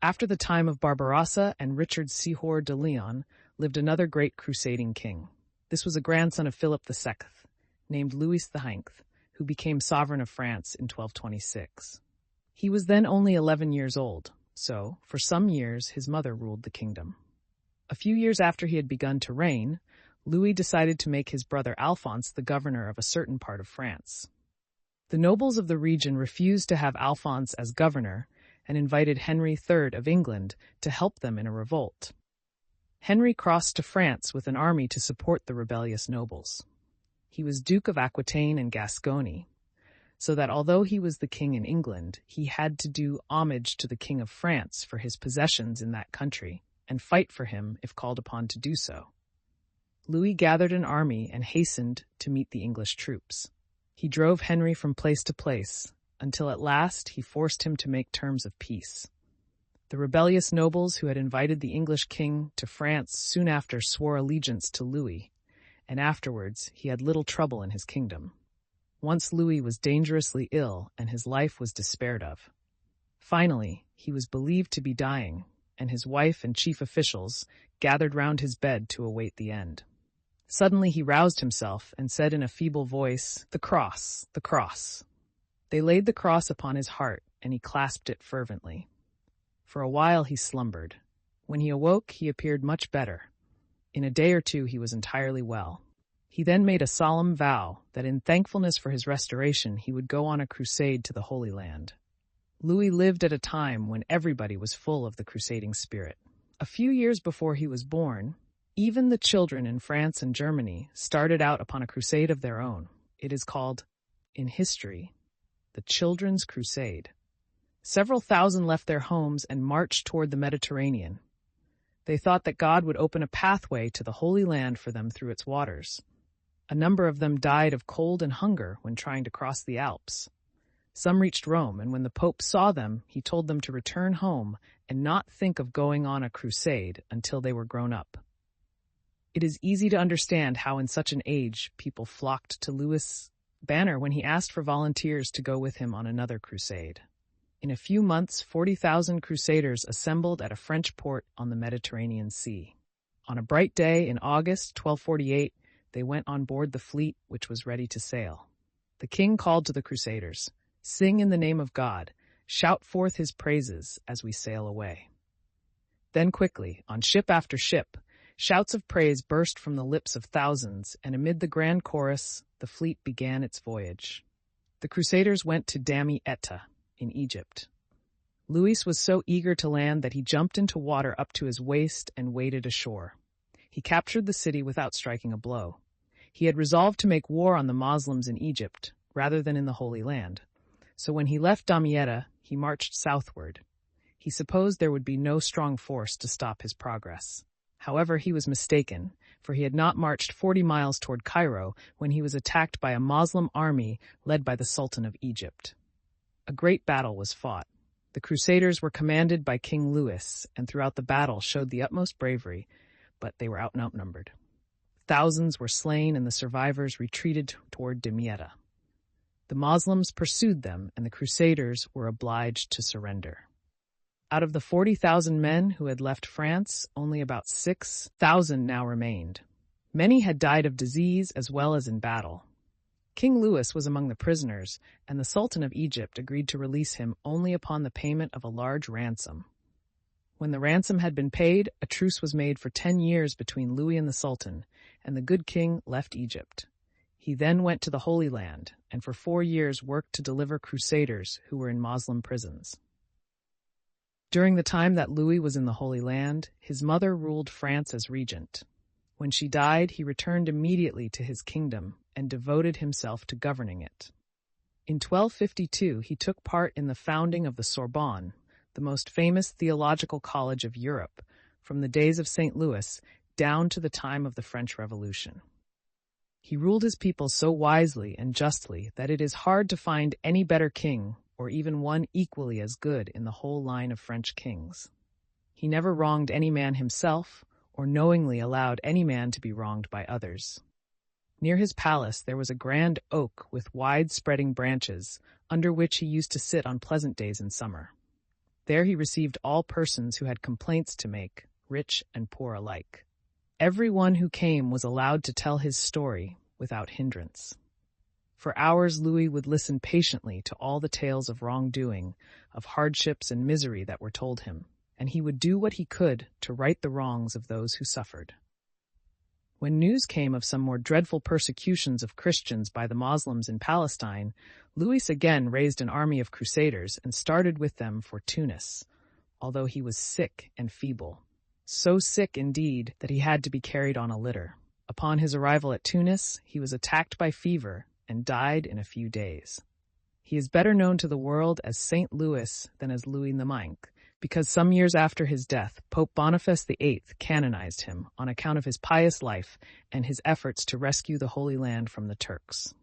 After the time of Barbarossa and Richard Sihor de Leon lived another great crusading king. This was a grandson of Philip II, named Louis IX, who became sovereign of France in 1226. He was then only 11 years old, so, for some years, his mother ruled the kingdom. A few years after he had begun to reign, Louis decided to make his brother Alphonse the governor of a certain part of France. The nobles of the region refused to have Alphonse as governor and invited Henry III of England to help them in a revolt. Henry crossed to France with an army to support the rebellious nobles. He was Duke of Aquitaine and Gascony, so that although he was the king in England, he had to do homage to the King of France for his possessions in that country and fight for him if called upon to do so. Louis gathered an army and hastened to meet the English troops. He drove Henry from place to place, until at last he forced him to make terms of peace. The rebellious nobles who had invited the English king to France soon after swore allegiance to Louis, and afterwards he had little trouble in his kingdom. Once Louis was dangerously ill and his life was despaired of. Finally, he was believed to be dying, and his wife and chief officials gathered round his bed to await the end. Suddenly he roused himself and said in a feeble voice, "The cross, the cross." They laid the cross upon his heart, and he clasped it fervently. For a while he slumbered. When he awoke, he appeared much better. In a day or two he was entirely well. He then made a solemn vow that in thankfulness for his restoration he would go on a crusade to the Holy Land. Louis lived at a time when everybody was full of the crusading spirit. A few years before he was born, even the children in France and Germany started out upon a crusade of their own. It is called, in history, the Children's Crusade. Several thousand left their homes and marched toward the Mediterranean. They thought that God would open a pathway to the Holy Land for them through its waters. A number of them died of cold and hunger when trying to cross the Alps. Some reached Rome, and when the Pope saw them, he told them to return home and not think of going on a crusade until they were grown up. It is easy to understand how in such an age people flocked to Louis' banner when he asked for volunteers to go with him on another crusade. In a few months, 40,000 crusaders assembled at a French port on the Mediterranean Sea. On a bright day in August 1248, they went on board the fleet, which was ready to sail. The king called to the crusaders, "Sing in the name of God, shout forth his praises as we sail away." Then quickly, on ship after ship, shouts of praise burst from the lips of thousands, and amid the grand chorus, the fleet began its voyage. The crusaders went to Damietta in Egypt. Louis was so eager to land that he jumped into water up to his waist and waded ashore. He captured the city without striking a blow. He had resolved to make war on the Moslems in Egypt, rather than in the Holy Land. So when he left Damietta, he marched southward. He supposed there would be no strong force to stop his progress. However, he was mistaken, for he had not marched 40 miles toward Cairo when he was attacked by a Moslem army led by the Sultan of Egypt. A great battle was fought. The Crusaders were commanded by King Louis, and throughout the battle showed the utmost bravery, but they were outnumbered. Thousands were slain, and the survivors retreated toward Damietta. The Moslems pursued them, and the Crusaders were obliged to surrender. Out of the 40,000 men who had left France, only about 6,000 now remained. Many had died of disease as well as in battle. King Louis was among the prisoners, and the Sultan of Egypt agreed to release him only upon the payment of a large ransom. When the ransom had been paid, a truce was made for 10 years between Louis and the Sultan, and the good king left Egypt. He then went to the Holy Land, and for 4 years worked to deliver crusaders who were in Moslem prisons. During the time that Louis was in the Holy Land, his mother ruled France as regent. When she died, he returned immediately to his kingdom and devoted himself to governing it. In 1252, he took part in the founding of the Sorbonne, the most famous theological college of Europe, from the days of St. Louis down to the time of the French Revolution. He ruled his people so wisely and justly that it is hard to find any better king, or even one equally as good in the whole line of French kings. He never wronged any man himself, or knowingly allowed any man to be wronged by others. Near his palace there was a grand oak with wide-spreading branches, under which he used to sit on pleasant days in summer. There he received all persons who had complaints to make, rich and poor alike. Everyone who came was allowed to tell his story without hindrance. For hours Louis would listen patiently to all the tales of wrongdoing, of hardships and misery that were told him, and he would do what he could to right the wrongs of those who suffered. When news came of some more dreadful persecutions of Christians by the Moslems in Palestine, Louis again raised an army of crusaders and started with them for Tunis, although he was sick and feeble. So sick, indeed, that he had to be carried on a litter. Upon his arrival at Tunis, he was attacked by fever and died in a few days. He is better known to the world as Saint Louis than as Louis the Monk, because some years after his death, Pope Boniface VIII canonized him on account of his pious life and his efforts to rescue the Holy Land from the Turks.